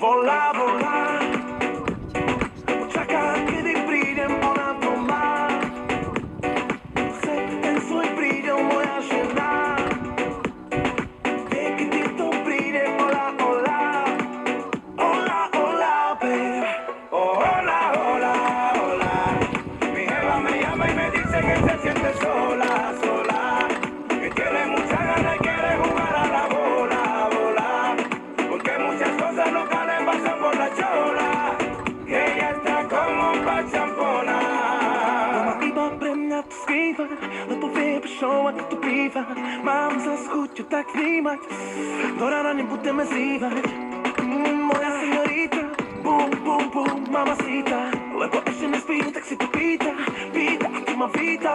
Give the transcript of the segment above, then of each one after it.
volá, volá. Čaká, kedy prídem, ona to má. Chce ten svoj prídel, moja žena. Vie, kedy to príde, hola, hola. Hola, hola, babe. Oh, hola, hola, hola. Mi jeva me llama y me dice que se siente sola, sola. Que tiene mucha ganas y quiere jugar a la bola, bola. Porque muchas cosas locales pasan por la chola. Que ella está como pa' champona. Mama iba pre mňa to skrýva, lebo vie, prečo ako to býva. Mám za chuť ju tak vnímať, do rána nebudeme zývať. Moja señorita, bum, bum, bum, mamacita. Lebo ešte nespí, tak si to pýta, pýta, a ty ma víta.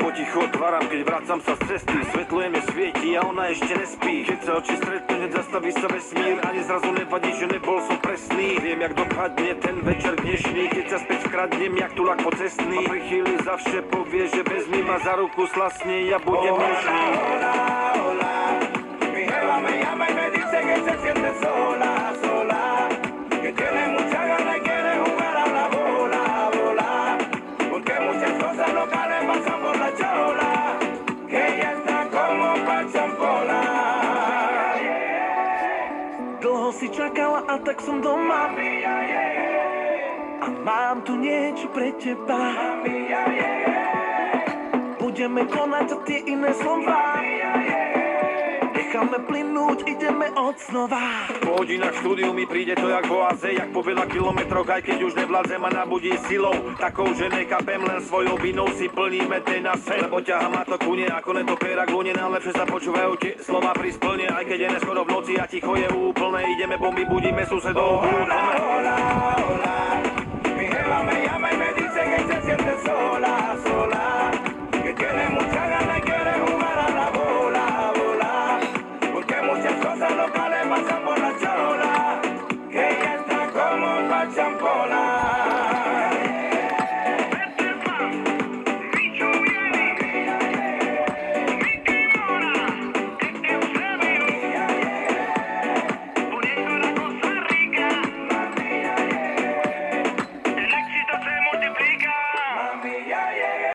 Potichu otváram, keď vracam sa z cesty. Svetlo je mi svieti a ona ešte nespí. Keď sa oči stretnú, hneď zastaví sa vesmír. Ani zrazu nevadí, že nebol som presný. Viem, jak dopadne ten večer dnešný. Keď sa späť vkradnem, jak tulak pocestný. A pri chvíli zavše povie, že vezmi ma za ruku slasne, ja budem nežný. Hola, hola, mi jeva me llama y me dice que se siente sola, sola. Que tiene mucha ganas y quiere jugar a la bola, bola. Porque muchas cosas locales pasan por la chola. Que ella está como pa' champona. Dlho si čakala a tak som doma. A mám tu niečo pre teba. Budeme konať a tie iné slova. Necháme plynúť, ideme od znova. Po hodinách štúdiu mi príde to jak v oáze, jak po veľa kilometroch, aj keď už nevládzem a nabudí silou. Takou, že nekapem len svojou vinou, si plníme ten na sen. Lebo ťaha ma to kune, ako netopéra k lune, najlepšie sa počúvajú tie slova pri splne. Aj keď je neskoro v noci a ticho je úplné, ideme bomby, budíme susedov. Hola, hola, hola. Mi jeva me llama y me dice que se siente sola, sola.